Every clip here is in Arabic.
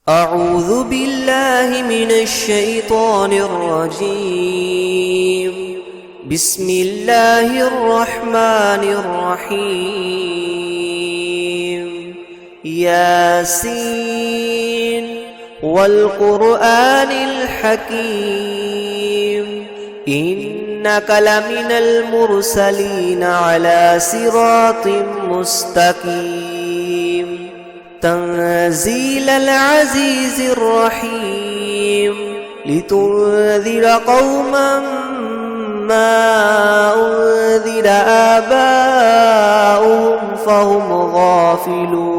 أعوذ بالله من الشيطان الرجيم. بسم الله الرحمن الرحيم. ياسين والقرآن الحكيم إنك لمن المرسلين على صراط مستقيم تنزيل العزيز الرحيم لتنذر قوما ما أنذر آباؤهم فهم غافلون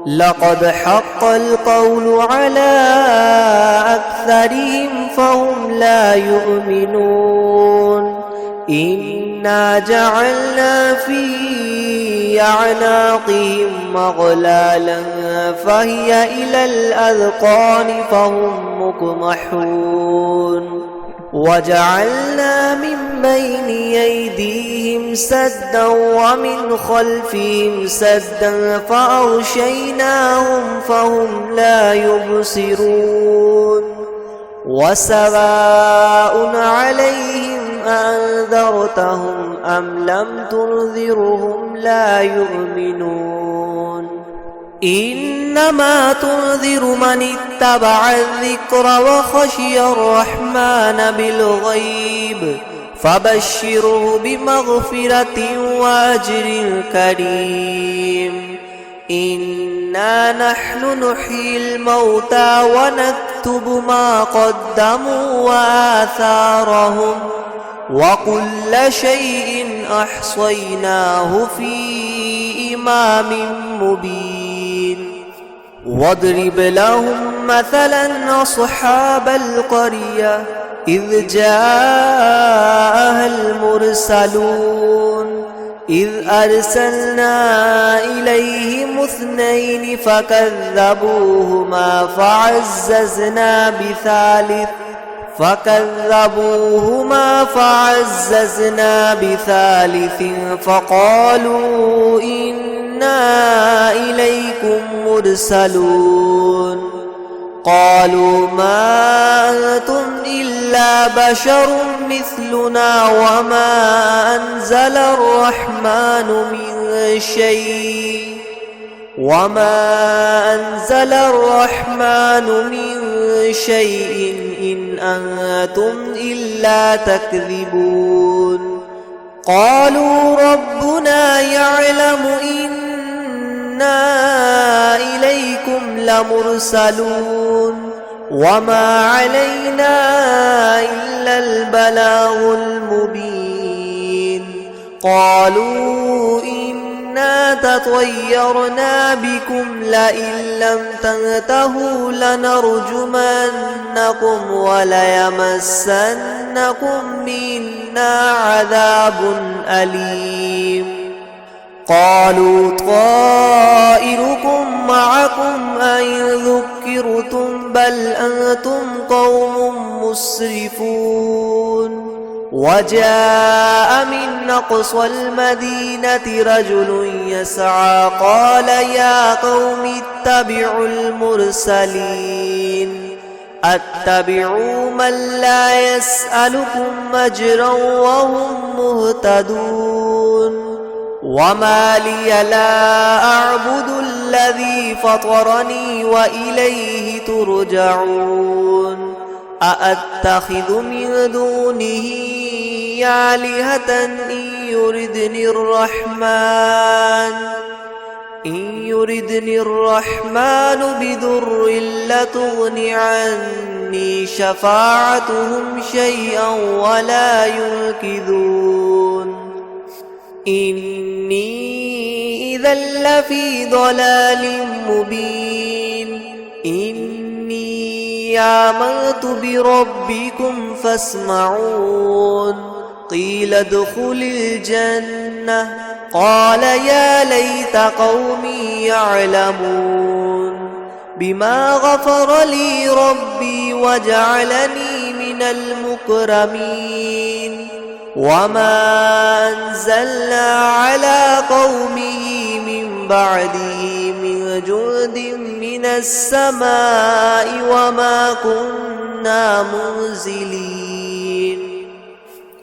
لقد حق القول على أكثرهم فهم لا يؤمنون إنا جعلنا في أعناقهم مغلالا فهي إلى الأذقان فهم مقمحون وجعلنا من بين أيديهم سدا ومن خلفهم سدا فأغشيناهم فهم لا يبصرون وسواء عليهم أنذرتهم أم لم تنذرهم لا يؤمنون إنما تنذر من اتبع الذكر وخشي الرحمن بالغيب فبشره بمغفرة وأجر كريم إنا نحن نحيي الموتى ونكتب ما قدموا وآثارهم وكل شيء أحصيناه في إمام مبين واضرب لهم مثلا أصحاب القرية إذ جاءها المرسلون إذ أرسلنا إليهم اثنين فكذبوهما فعززنا بثالث فقالوا إنا إليكم مرسلون قالوا ما أنتم إلا بشر مثلنا وما أنزل الرحمن من شيء إن أنتم إلا تكذبون قالوا ربنا يعلم إنا إليكم لمرسلون وما علينا إلا البلاغ المبين قالوا إنا تطيرنا بكم لئن لم تنتهوا لنرجمنكم وليمسنكم منا عذاب أليم قالوا طائركم معكم أئن ذكرتم بل أنتم قوم مسرفون وجاء من أقصى المدينة رجل يسعى قال يا قوم اتبعوا المرسلين اتبعوا من لا يسألكم أجرا وهم مهتدون وما لي لا أعبد الذي فطرني وإليه ترجعون أأتخذ من دونه آلهة إن يردني الرحمن بضر لتغن عني شفاعتهم شيئا ولا ينقذون إني إذا لفي ضلال مبين إني آمنت بربكم فاسمعون قيل ادخل الجنة قال يا ليت قومي يعلمون بما غفر لي ربي وجعلني من المكرمين وما أنزلنا على قومه من بعده من جند من من السماء وما كنا منزلين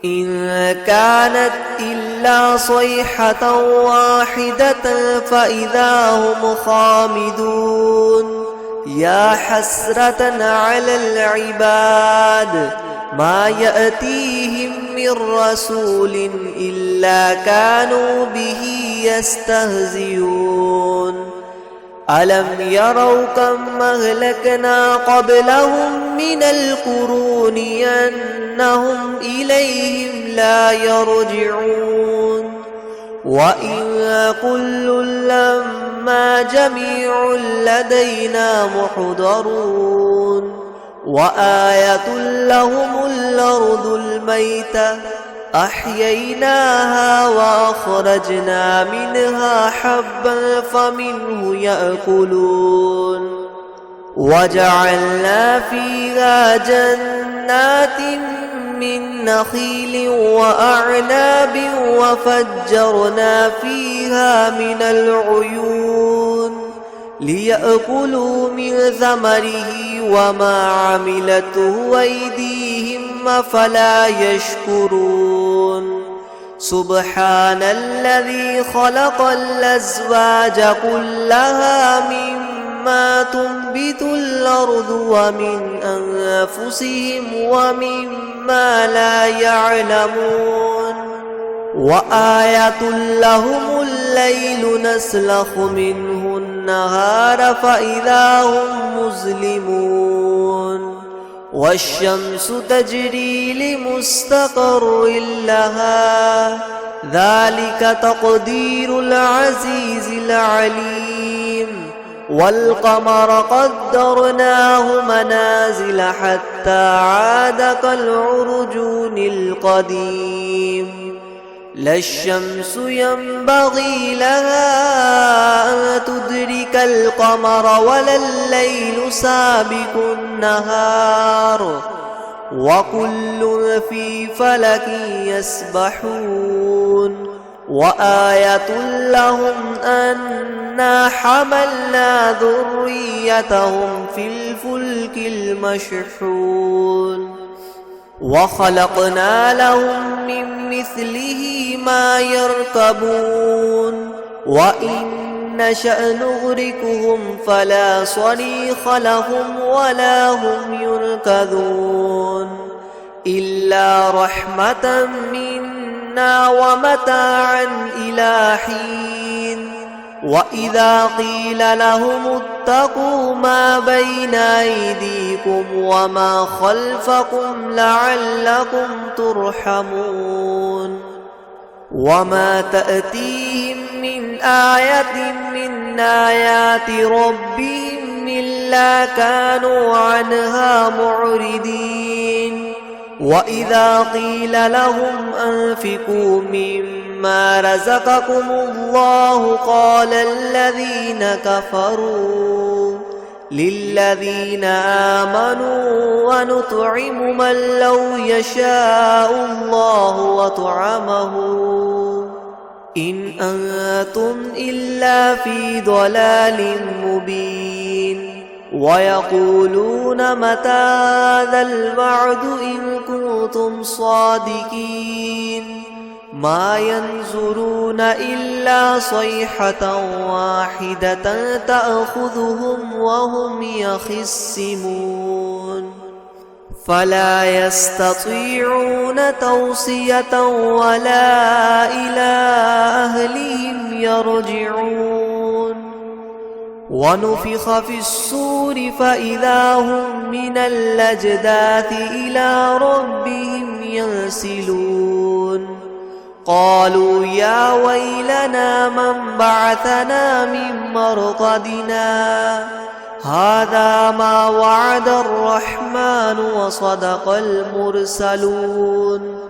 إن كانت إلا صيحة واحدة فإذا هم خامدون يا حسرة على العباد ما يأتيهم من رسول إلا كانوا به يستهزئون ألم يروا كم أهلكنا قبلهم من القرون أنهم إليهم لا يرجعون وإن كل لما جميع لدينا محضرون وآية لهم الأرض الميتة أحييناها وأخرجنا منها حبا فمنه يأكلون وجعلنا فيها جنات من نخيل وأعناب وفجرنا فيها من العيون ليأكلوا من ثمره وما عملته أيديهم أفلا يشكرون سبحان الذي خلق الأزواج كلها مما تنبت الأرض ومن أنفسهم ومما لا يعلمون وآية لهم الليل نسلخ منه النهار فإذا هم مظلمون والشمس تجري لمستقر لها ذلك تقدير العزيز العليم والقمر قدرناه منازل حتى عاد كالعرجون القديم لا الشمس ينبغي لها أن تدرك القمر ولا الليل سابق النهار وكل في فلك يسبحون وآية لهم أنا حملنا ذريتهم في الفلك المشحون وخلقنا لهم من مثله ما يركبون وإن نشأ نغرقهم فلا صريخ لهم ولا هم ينقذون إلا رحمة منا ومتاعا إلى حين وإذا قيل لهم اتقوا ما بين أيديكم وما خلفكم لعلكم ترحمون وما تأتيهم من آية من آيات ربهم إلا كانوا عنها معرضين وإذا قيل لهم أنفقوا مما رزقكم الله قال الذين كفروا للذين آمنوا ونطعم من لو يشاء الله وطعمه إن أنتم إلا في ضلال مبين ويقولون متى هذا الوعد إن كنتم صادقين ما ينظرون إلا صيحة واحدة تأخذهم وهم يخصمون فلا يستطيعون توصية ولا إلى أهلهم يرجعون ونفخ في الصور فإذا هم من الأجداث إلى ربهم ينسلون قالوا يا ويلنا من بعثنا من مرقدنا هذا ما وعد الرحمن وصدق المرسلون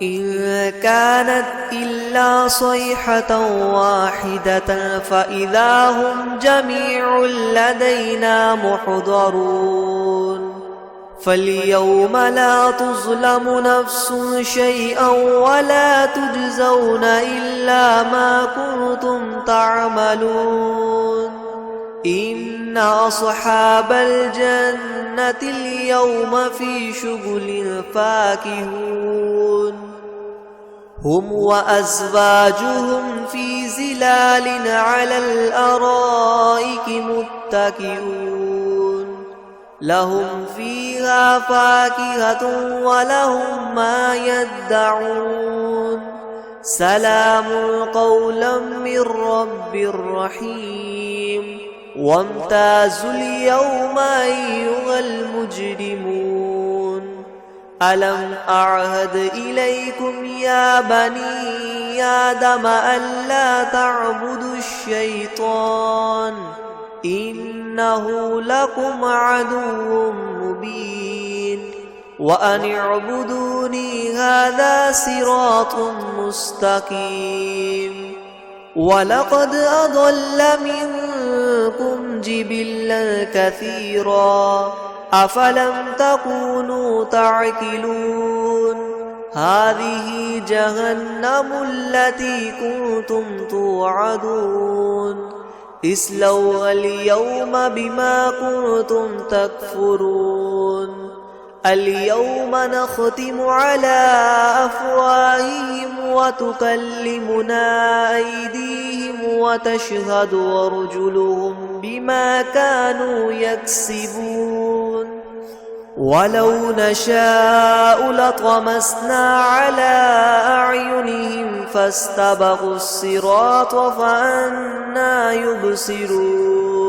إن كانت إلا صيحة واحدة فإذا هم جميع لدينا محضرون فاليوم لا تظلم نفس شيئا ولا تجزون إلا ما كنتم تعملون إن أصحاب الجنة اليوم في شغل فاكهون هم وأزواجهم في ظلال على الأرائك متكئون لهم فيها فاكهة ولهم ما يدعون سلام قولا من رب رحيم وامتازوا اليوم أيها المجرمون ألم أعهد إليكم يا بني آدم ألا تعبدوا الشيطان إنه لكم عدو مبين وأن اعبدوني هذا صراط مستقيم ولقد أضل منكم جبلا كثيرا أفلم تكونوا تعقلون هذه جهنم التي كنتم توعدون اصلوها اليوم بما كنتم تكفرون اليوم نختم على أفواههم وتكلمنا أيديهم وتشهد أرجلهم بما كانوا يكسبون ولو نشاء لطمسنا على أعينهم فاستبقوا الصراط فأنى يبصرون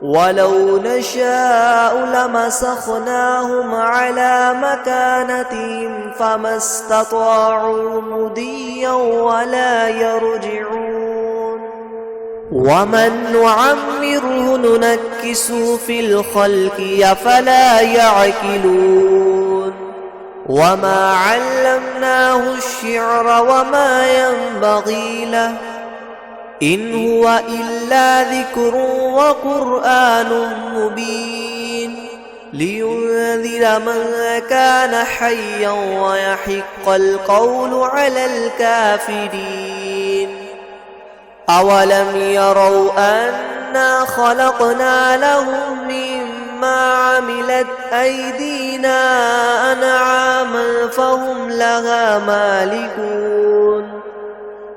ولو نشاء لمسخناهم على مكانتهم فما استطاعوا مضيا ولا يرجعون ومن نعمره ننكسه في الخلق أفلا يعقلون وما علمناه الشعر وما ينبغي له إن هو إلا ذكر وقرآن مبين لينذر من كان حيا ويحق القول على الكافرين أولم يروا أنا خلقنا لهم مما عملت أيدينا أنعاما فهم لها مالكون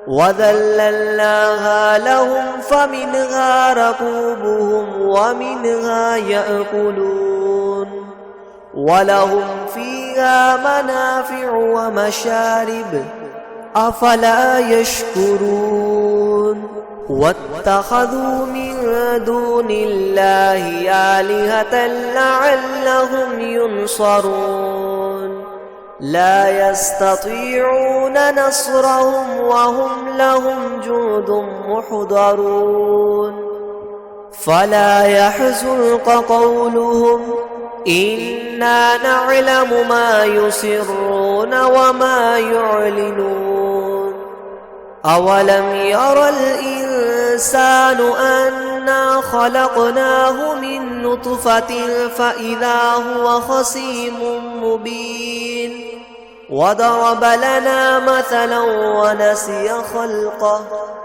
وذللناها لهم فمنها ركوبهم ومنها يأكلون ولهم فيها منافع ومشارب أفلا يشكرون واتخذوا من دون الله آلهة لعلهم ينصرون لا يستطيعون نصرهم وهم لهم جند محضرون فلا يحزنك قولهم إنا نعلم ما يسرون وما يعلنون أولم ير الإنسان أنا خلقناه من نطفة فإذا هو خصيم مبين وضرب لنا مثلا ونسي خلقه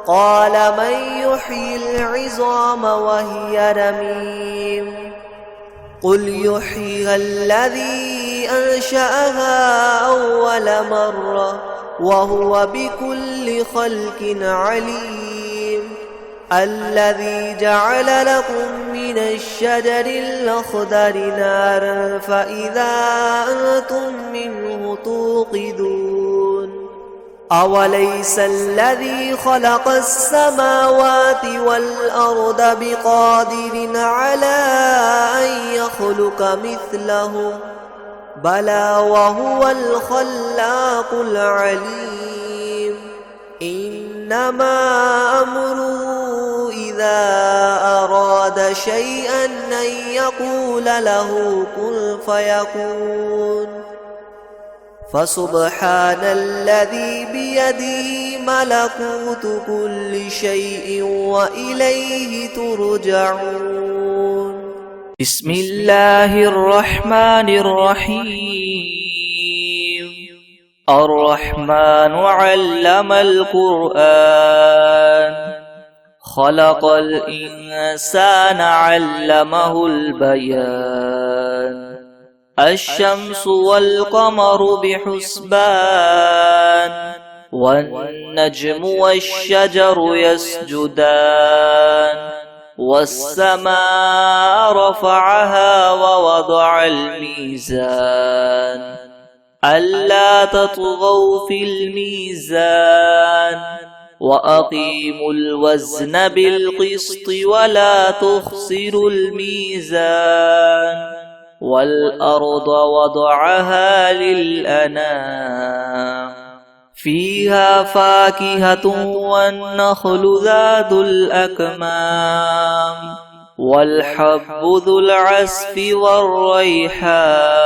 قال من يحيي العظام وهي رميم قل يحييها الذي أنشأها أول مرة وهو بكل خلق عليم الذي جعل لكم من الشجر الأخضر نارا فإذا أنتم منه توقدون أوليس الذي خلق السماوات والأرض بقادر على أن يخلق مثله بلى وهو الخلاق العليم إنما أمره إذا أراد شيئا أن يقول له كن فيكون فسبحان الذي بيده ملكوت كل شيء وإليه ترجعون بسم الله الرحمن الرحيم الرحمن علم القرآن خلق الإنسان علمه البيان الشمس والقمر بحسبان والنجم والشجر يسجدان والسماء رفعها ووضع الميزان ألا تطغوا في الميزان وأقيموا الوزن بالقسط ولا تخسروا الميزان والأرض وضعها للأنام فيها فاكهة والنخل ذات الأكمام والحب ذو العصف والريحان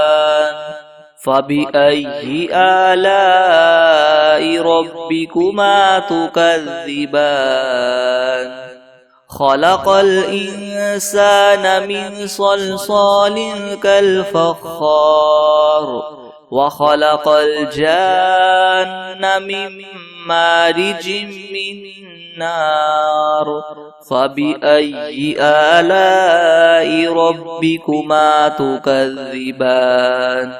فبأي آلاء ربكما تكذبان خلق الإنسان من صلصال كالفخار وخلق الجان من مارج من نار فبأي آلاء ربكما تكذبان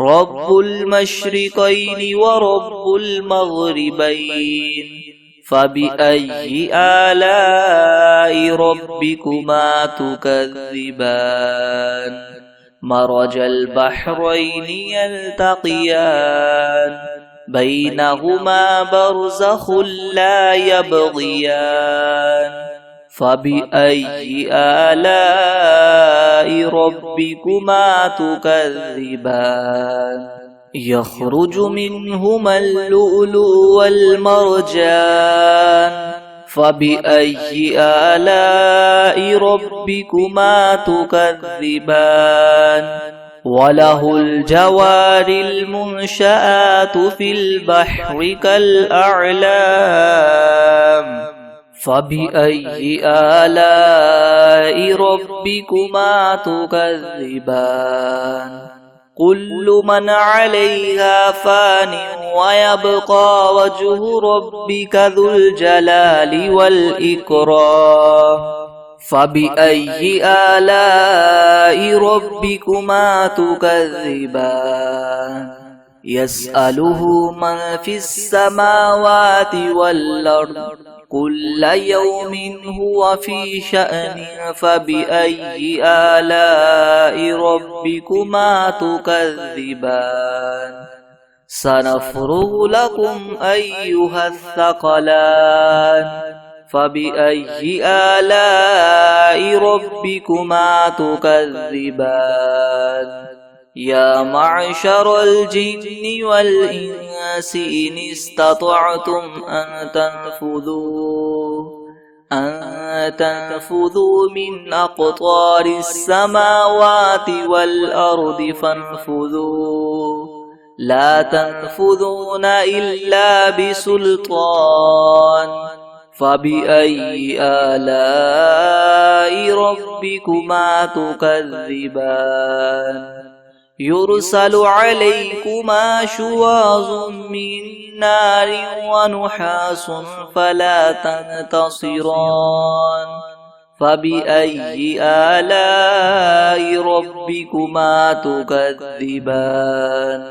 رب المشرقين ورب المغربين فبأي آلاء ربكما تكذبان مرج البحرين يلتقيان بينهما برزخ لا يبغيان فبأي آلاء ربكما تكذبان يخرج منهما اللؤلؤ والمرجان فبأي آلاء ربكما تكذبان وله الجوار المنشآت في البحر كالأعلام فبأي آلاء ربكما تكذبان كل من عليها فان ويبقى وجه ربك ذو الجلال والإكرام فبأي آلاء ربكما تكذبان يسأله من في السماوات والأرض كل يوم هو في شأن فبأي آلاء ربكما تكذبان سنفرغ لكم أيها الثقلان فبأي آلاء ربكما تكذبان يا معشر الجن والإنس إن استطعتم أن تنفذوا من أقطار السماوات والأرض فانفذوا لا تنفذون إلا بسلطان فبأي آلاء ربكما تكذبان يرسل عليكما شواظ من نار ونحاس فلا تنتصران فبأي آلاء ربكما تكذبان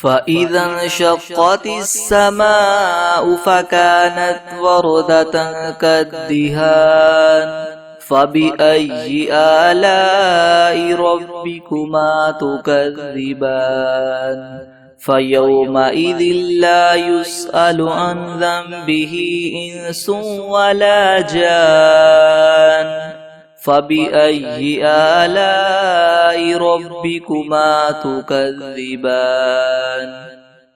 فإذا انشقت السماء فكانت وردة كالدهان فبأي آلاء ربكما تكذبان فيومئذ لا يسأل عن ذنبه إنس ولا جان فبأي آلاء ربكما تكذبان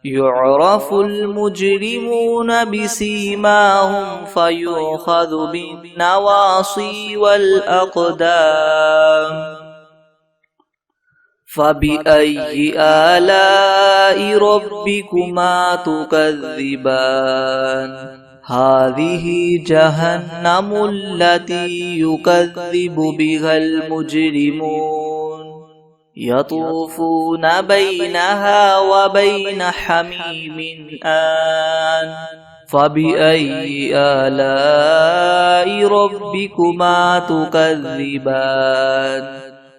يعرف المجرمون بسيماهم فيؤخذ بالنواصي والأقدام فبأي آلاء ربكما تكذبان هذه جهنم التي يكذب بها المجرمون يطوفون بينها وبين حميم آن فبأي آلاء ربكما تكذبان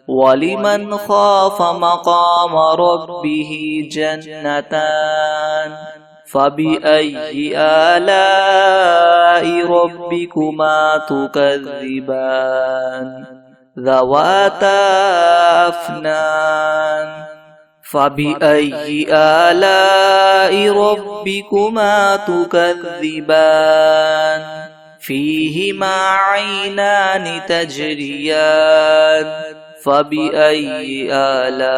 ولمن خاف مقام ربه جنتان فبأي آلاء ربكما تكذبان ذواتا أفنان فبأي آلاء ربكما تكذبان فيهما عينان تجريان فبأي آلاء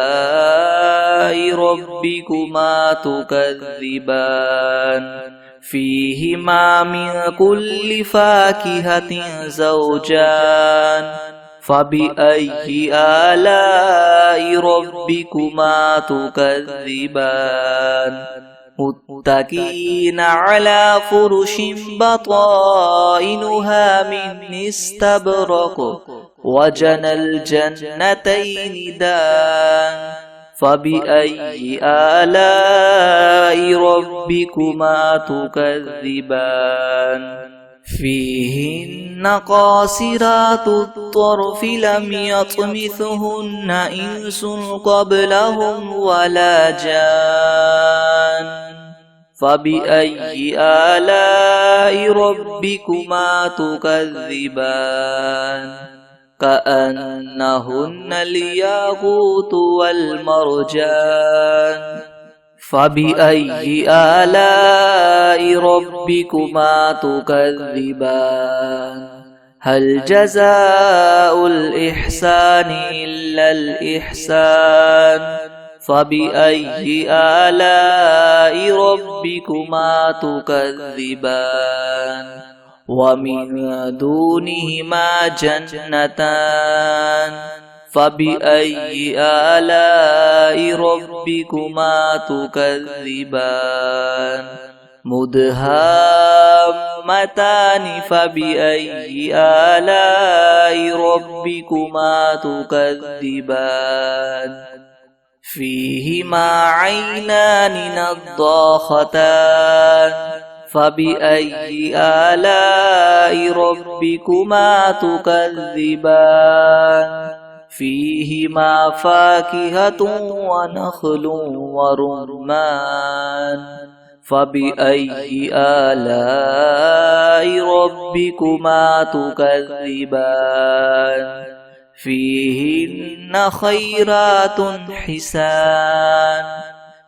ربكما تكذبان فيهما من كل فاكهة زوجان فبأي آلاء ربكما تكذبان متكئين على فرش بطائنها من استبرق وجنى الجنتين دان فبأي آلاء ربكما تكذبان فيهن قاصرات الطرف لم يطمثهن إنس قبلهم ولا جان فبأي آلاء ربكما تكذبان كأنهن الياقوت والمرجان فبأي آلاء ربكما تكذبان هل جزاء الإحسان إلا الإحسان فبأي آلاء ربكما تكذبان ومن دونهما جنتان فبأي آلاء ربكما تكذبان مدهامتان فبأي آلاء ربكما تكذبان فيهما عينان نضاختان فبأي آلاء ربكما تكذبان فيهما فاكهة ونخل ورمان فبأي آلاء ربكما تكذبان فيهن خيرات حسان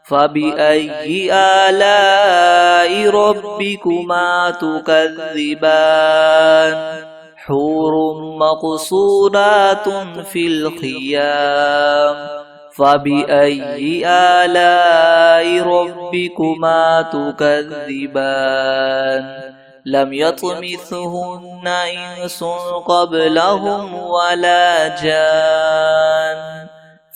فبأي آلاء ربكما تكذبان حور مقصورات في الخيام فبأي آلاء ربكما تكذبان لم يطمثهن إنس قبلهم ولا جان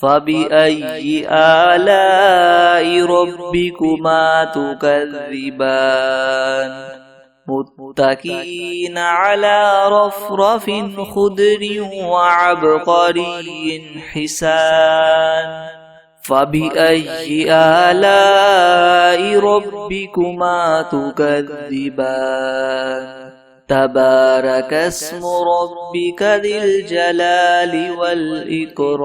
فبأي آلاء ربكما تكذبان متكئين على رفرف خضر وعبقري حسان فبأي آلاء ربكما تكذبان تبارك اسم ربك ذي الجلال والإكرام